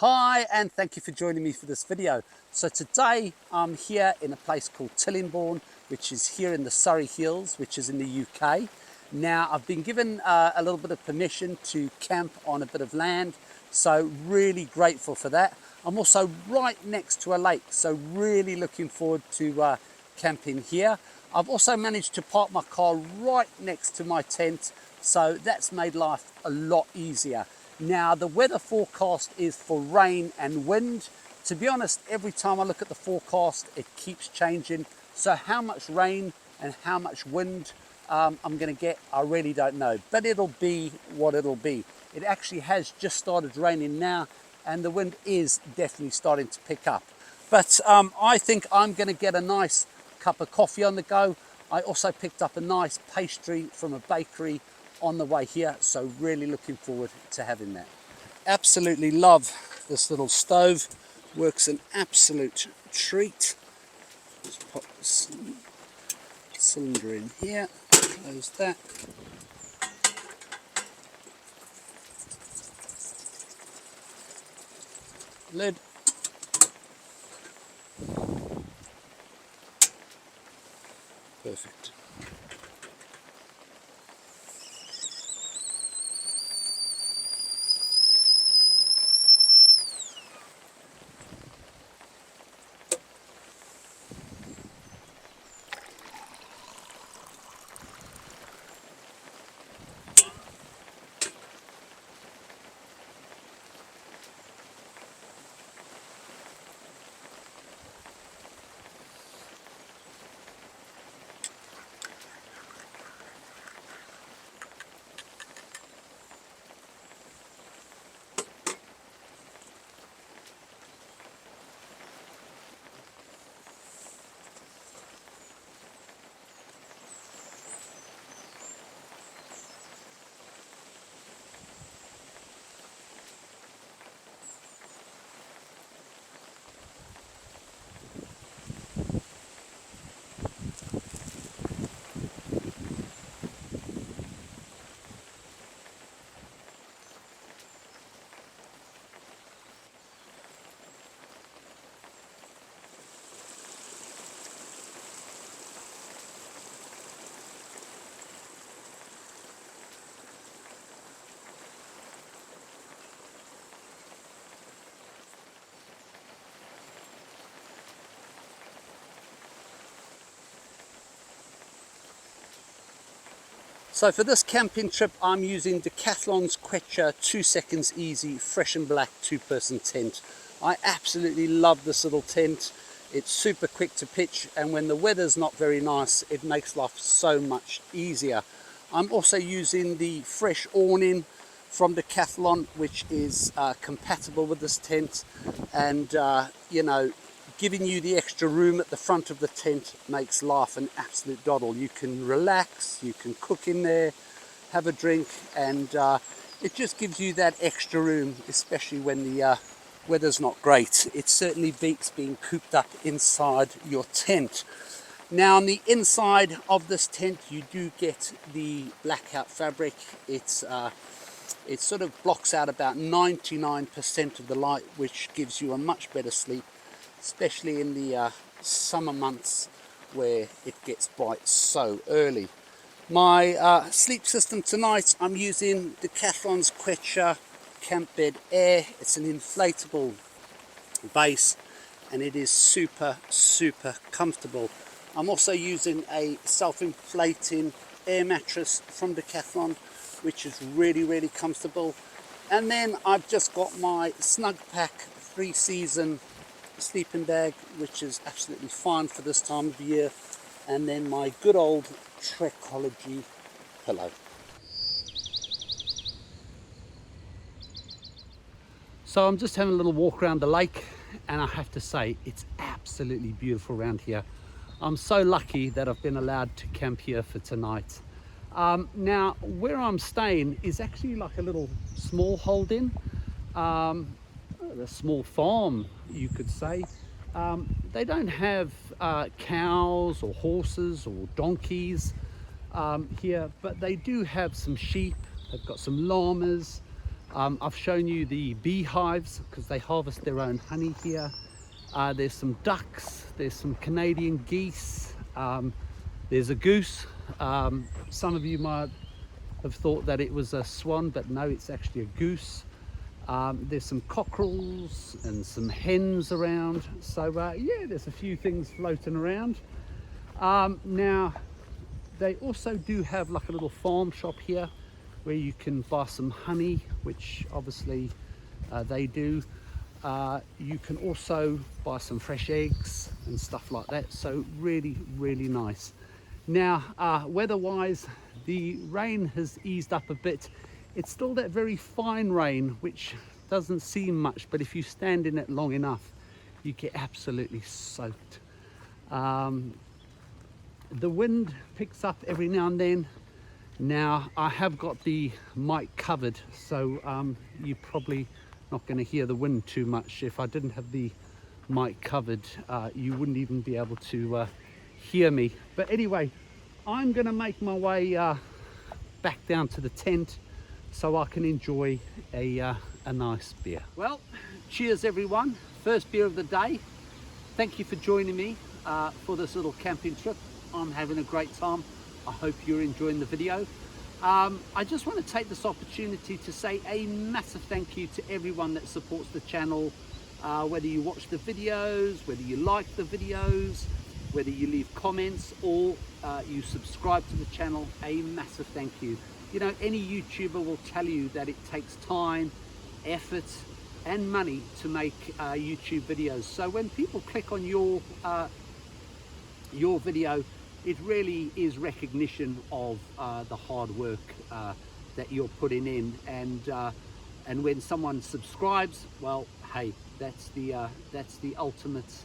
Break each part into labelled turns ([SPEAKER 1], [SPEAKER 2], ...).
[SPEAKER 1] Hi, and thank you for joining me for this video. So today I'm here in a place called Tillingbourne, which is here in the Surrey Hills, which is in the UK. Now I've been given a little bit of permission to camp on a bit of land, so really grateful for that. I'm also right next to a lake, so really looking forward to camping here. I've also managed to park my car right next to my tent, so that's made life a lot easier. Now the weather forecast is for rain and wind. To be honest, every time I look at the forecast, it keeps changing. So how much rain and how much wind I'm going to get, I really don't know. But it'll be what it'll be. It actually has just started raining now, and the wind is definitely starting to pick up. But I think I'm going to get a nice cup of coffee on the go. I also picked up a nice pastry from a bakery on the way here, so really looking forward to having that. Absolutely love this little stove, works an absolute treat. Just pop this cylinder in here, close that. Lid. Perfect. So for this camping trip, I'm using Decathlon's Quechua 2 seconds easy fresh and black 2-person tent. I absolutely love this little tent. It's super quick to pitch, and when the weather's not very nice, it makes life so much easier. I'm also using the fresh awning from Decathlon, which is compatible with this tent, and you know, giving you the extra room at the front of the tent makes life an absolute doddle. You can relax, you can cook in there, have a drink, and it just gives you that extra room, especially when the weather's not great. It certainly beats being cooped up inside your tent. Now on the inside of this tent, you do get the blackout fabric. It sort of blocks out about 99% of the light, which gives you a much better sleep, especially in the summer months where it gets bright so early. My sleep system tonight, I'm using Decathlon's Quechua Camp Bed Air. It's an inflatable base, and it is super comfortable. I'm also using a self-inflating air mattress from Decathlon, which is really comfortable. And then I've just got my Snug Pack 3-season sleeping bag, which is absolutely fine for this time of year, and then my good old Trekology pillow. So I'm just having a little walk around the lake, and I have to say it's absolutely beautiful around here. I'm so lucky that I've been allowed to camp here for tonight. Now where I'm staying is actually like a little small hold-in, a small farm, you could say. They don't have cows or horses or donkeys here, but they do have some sheep. They've got some llamas, I've shown you the beehives because they harvest their own honey here. There's some ducks, there's some Canadian geese, there's a goose. Some of you might have thought that it was a swan, but no, it's actually a goose. There's some cockerels and some hens around. So yeah, there's a few things floating around. Now, they also do have like a little farm shop here where you can buy some honey, which obviously they do. You can also buy some fresh eggs and stuff like that. So really, really nice. Now, weather-wise, the rain has eased up a bit. It's still that very fine rain, which doesn't seem much, but if you stand in it long enough, you get absolutely soaked. The wind picks up every now and then. Now, I have got the mic covered, so you're probably not going to hear the wind too much. If I didn't have the mic covered, you wouldn't even be able to hear me. But anyway, I'm going to make my way back down to the tent so I can enjoy a nice beer. Well, cheers everyone. First beer of the day. Thank you for joining me for this little camping trip. I'm having a great time. I hope you're enjoying the video. I just want to take this opportunity to say a massive thank you to everyone that supports the channel, whether you watch the videos, whether you like the videos, whether you leave comments or you subscribe to the channel. A massive thank you. You know, any YouTuber will tell you that it takes time, effort and money to make YouTube videos. So when people click on your video, it really is recognition of the hard work that you're putting in, and when someone subscribes, well, hey, that's the ultimate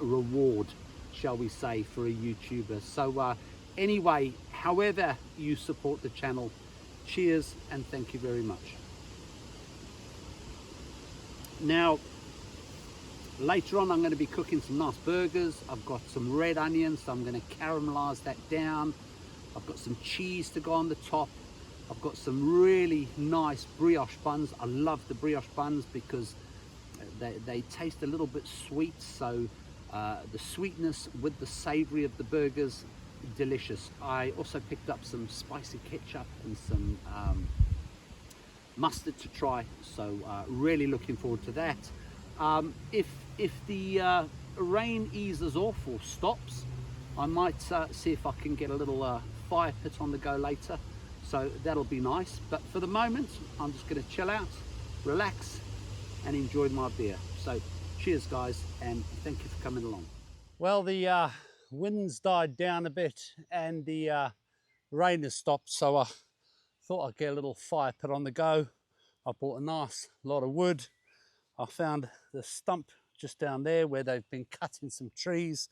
[SPEAKER 1] reward, shall we say, for a YouTuber. So anyway, however you support the channel, cheers and thank you very much. Now, later on, I'm going to be cooking some nice burgers. I've got some red onions, so I'm going to caramelize that down. I've got some cheese to go on the top. I've got some really nice brioche buns. I love the brioche buns because they taste a little bit sweet, so the sweetness with the savory of the burgers, delicious. I also picked up some spicy ketchup and some mustard to try, so really looking forward to that. If the rain eases off or stops, I might see if I can get a little fire pit on the go later, so that'll be nice. But for the moment, I'm just going to chill out, relax and enjoy my beer. So cheers guys, and thank you for coming along. Well, the wind's died down a bit and the rain has stopped, so I thought I'd get a little fire pit on the go. I bought a nice lot of wood. I found the stump just down there where they've been cutting some trees,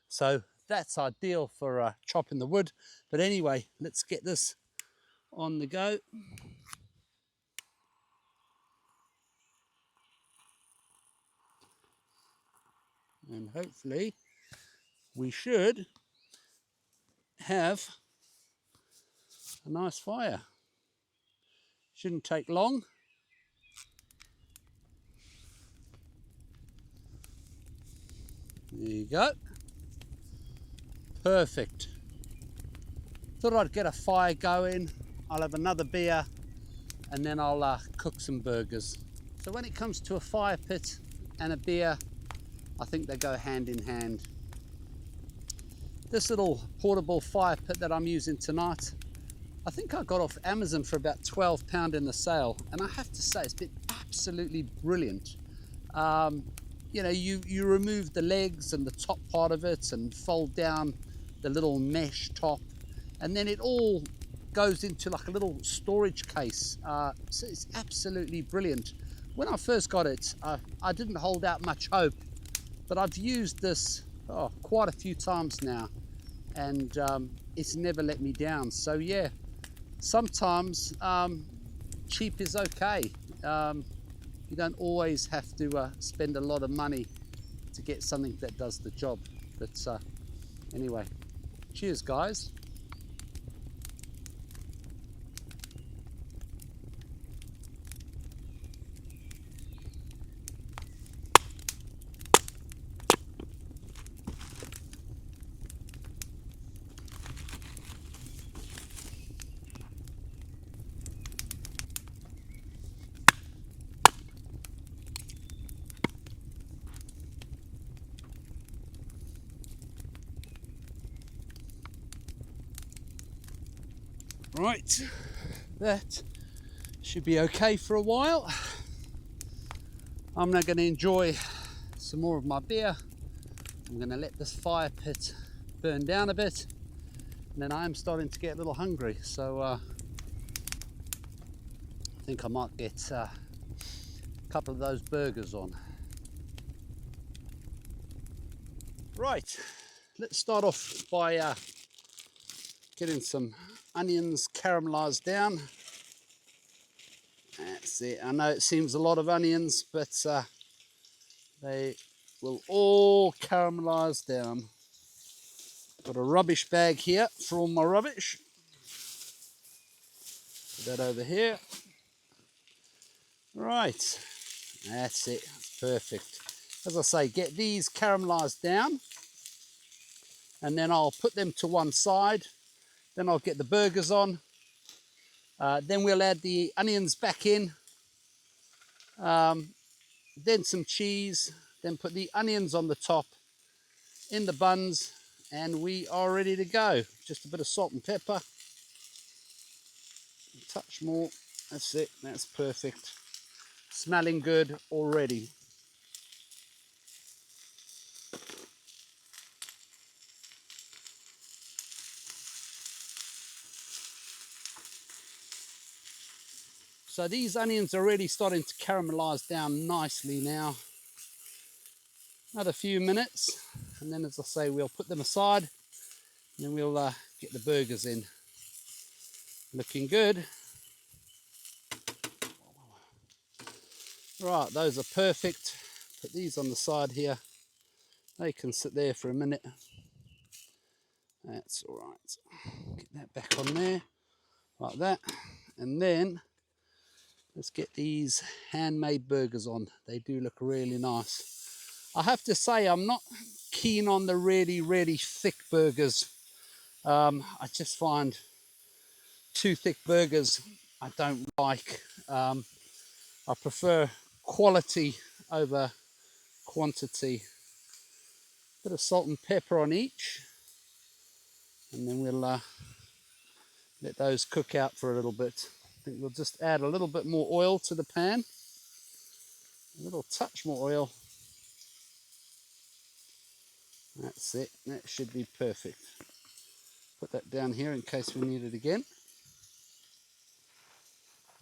[SPEAKER 1] so that's ideal for chopping the wood. But anyway, let's get this on the go. And hopefully we should have a nice fire. Shouldn't take long. There you go. Perfect. Thought I'd get a fire going. I'll have another beer and then I'll cook some burgers. So when it comes to a fire pit and a beer, I think they go hand in hand. This little portable fire pit that I'm using tonight, I think I got off Amazon for about £12 in the sale, and I have to say it's been absolutely brilliant. You know, you remove the legs and the top part of it and fold down the little mesh top, and then it all goes into like a little storage case. So it's absolutely brilliant. When I first got it, I didn't hold out much hope, but I've used this quite a few times now, and it's never let me down. So yeah, sometimes cheap is okay. You don't always have to spend a lot of money to get something that does the job. But anyway, cheers guys. Right, that should be okay for a while. I'm now going to enjoy some more of my beer. I'm going to let this fire pit burn down a bit, and then I am starting to get a little hungry, so I think I might get a couple of those burgers on. Right, let's start off by getting some onions caramelized down. That's it. I know it seems a lot of onions, but they will all caramelize down. Got a rubbish bag here for all my rubbish. Put that over here. Right, that's it. That's perfect. As I say, get these caramelized down, and then I'll put them to one side. Then I'll get the burgers on. Then we'll add the onions back in. Then some cheese. Then put the onions on the top in the buns, and we are ready to go. Just a bit of salt and pepper. A touch more. That's it. That's perfect. Smelling good already. So these onions are already starting to caramelize down nicely now. Another few minutes, and then, as I say, we'll put them aside, and then we'll get the burgers in. Looking good. Right, those are perfect. Put these on the side here. They can sit there for a minute. That's all right. Get that back on there, like that. And then let's get these handmade burgers on. They do look really nice. I have to say, I'm not keen on the really thick burgers. I just find too thick burgers I don't like. I prefer quality over quantity. Bit of salt and pepper on each, and then we'll let those cook out for a little bit. I think we'll just add a little bit more oil to the pan, a little touch more oil. That's it. That should be perfect. Put that down here in case we need it again.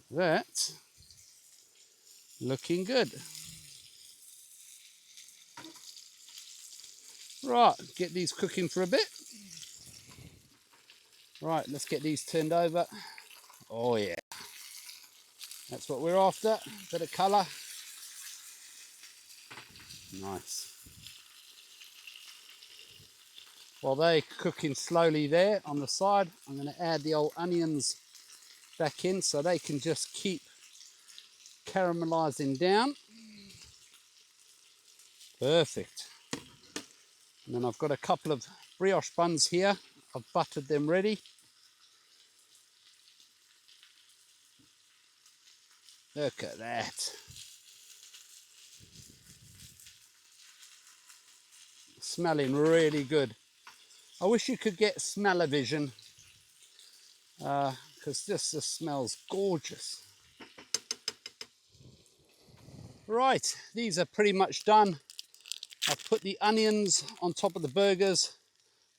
[SPEAKER 1] That's looking good. Right, get these cooking for a bit. Right, let's get these turned over. Oh yeah, that's what we're after. Bit of colour. Nice. While they're cooking slowly there on the side, I'm going to add the old onions back in so they can just keep caramelizing down. Perfect. And then I've got a couple of brioche buns here. I've buttered them ready. Look at that. Smelling really good. I wish you could get smell-o-vision because this just smells gorgeous. Right, these are pretty much done. I've put the onions on top of the burgers.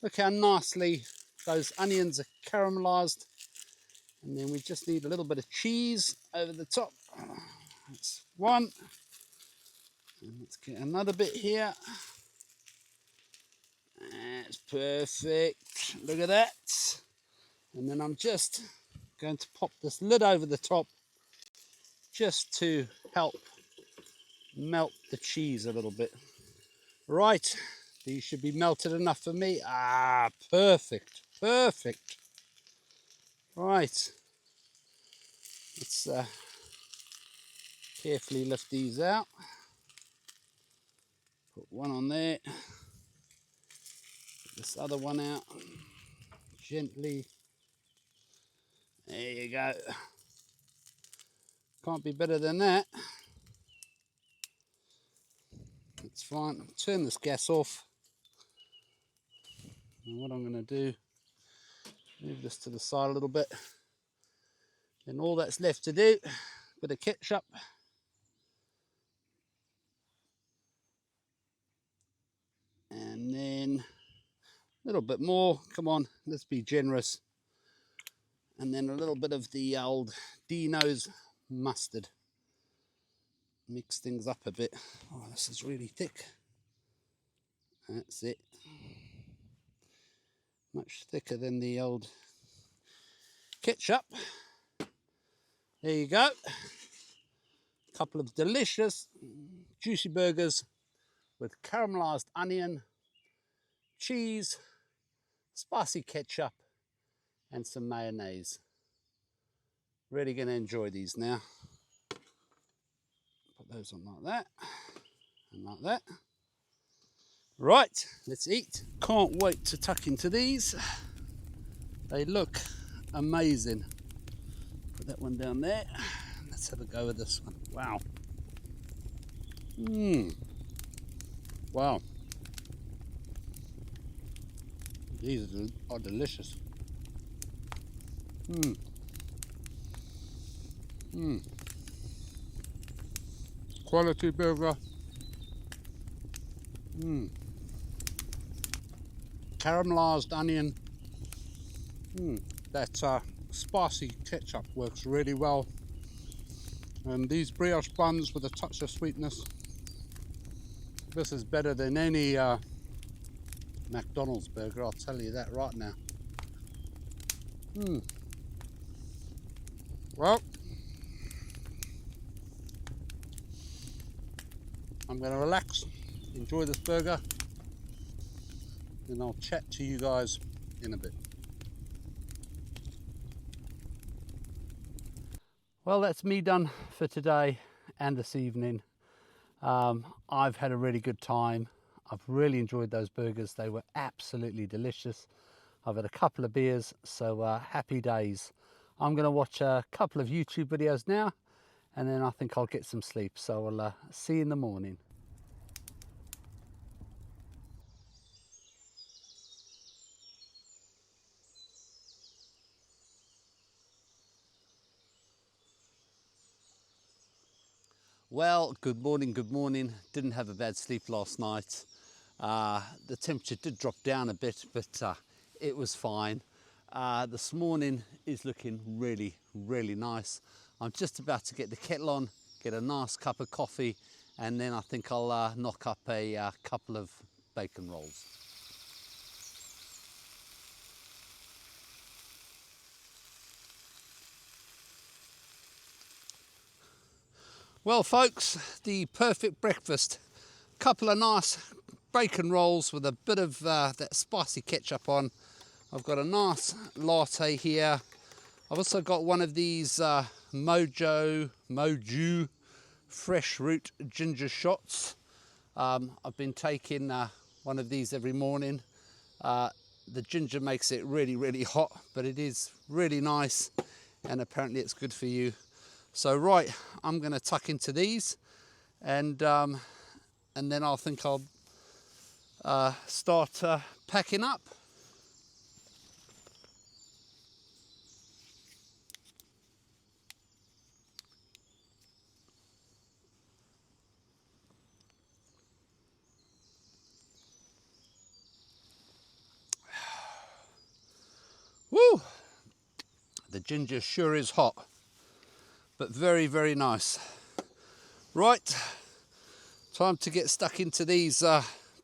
[SPEAKER 1] Look how nicely those onions are caramelized. And then we just need a little bit of cheese over the top. That's one. And let's get another bit here. That's perfect. Look at that. And then I'm just going to pop this lid over the top just to help melt the cheese a little bit. Right, these should be melted enough for me. Ah, perfect, perfect. Right, let's carefully lift these out. Put one on there. Put this other one out. Gently. There you go. Can't be better than that. That's fine. Turn this gas off. And what I'm going to do, move this to the side a little bit. Then all that's left to do, bit of ketchup. And then a little bit more, come on, let's be generous. And then a little bit of the old Dino's mustard. Mix things up a bit. Oh, this is really thick. That's it. Much thicker than the old ketchup. There you go. A couple of delicious, juicy burgers with caramelized onion, cheese, spicy ketchup, and some mayonnaise. Really going to enjoy these now. Put those on like that and like that. Right, let's eat. Can't wait to tuck into these. They look amazing. Put that one down there. Let's have a go with this one. Wow. Wow. These are delicious. Quality burger. Caramelized onion. That spicy ketchup works really well. And these brioche buns with a touch of sweetness. This is better than any McDonald's burger, I'll tell you that right now. Well, I'm going to relax, enjoy this burger, and I'll chat to you guys in a bit. Well, that's me done for today and this evening. I've had a really good time. I've really enjoyed those burgers. They were absolutely delicious. I've had a couple of beers, so happy days. I'm going to watch a couple of YouTube videos now, and then I think I'll get some sleep. So I'll see you in the morning. Well, good morning, good morning. Didn't have a bad sleep last night. The temperature did drop down a bit, but it was fine. This morning is looking really, really nice. I'm just about to get the kettle on, get a nice cup of coffee, and then I think I'll knock up a couple of bacon rolls. Well, folks, the perfect breakfast. Couple of nice bacon rolls with a bit of that spicy ketchup on. I've got a nice latte here. I've also got one of these Moju fresh root ginger shots. I've been taking one of these every morning. The ginger makes it really, really hot, but it is really nice, and apparently it's good for you. So right, I'm going to tuck into these, and then I think I'll start packing up. Woo! The ginger sure is hot, but very, very nice. Right, time to get stuck into these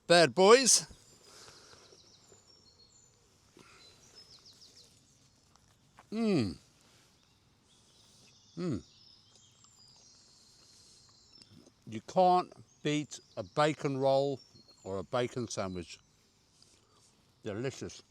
[SPEAKER 1] bad boys. You can't beat a bacon roll or a bacon sandwich. Delicious.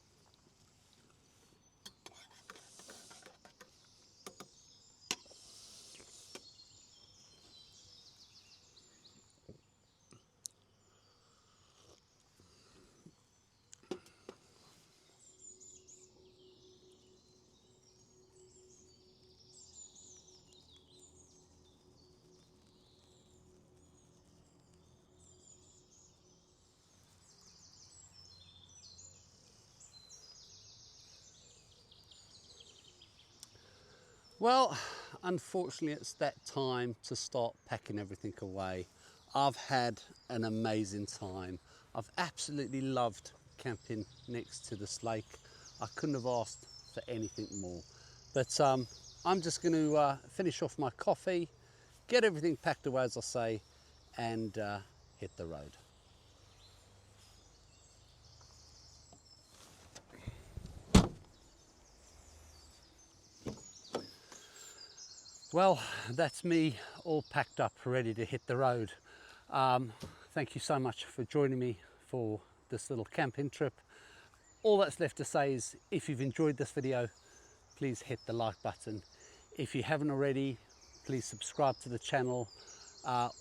[SPEAKER 1] Well, unfortunately it's that time to start packing everything away. I've had an amazing time. I've absolutely loved camping next to this lake. I couldn't have asked for anything more. But I'm just going to finish off my coffee, get everything packed away as I say, and hit the road. Well, that's me all packed up, ready to hit the road. Thank you so much for joining me for this little camping trip. All that's left to say is, if you've enjoyed this video, please hit the like button. If you haven't already, please subscribe to the channel.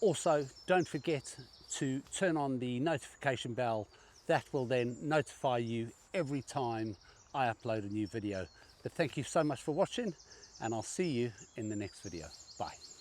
[SPEAKER 1] Also, don't forget to turn on the notification bell. That will then notify you every time I upload a new video. But thank you so much for watching, and I'll see you in the next video. Bye.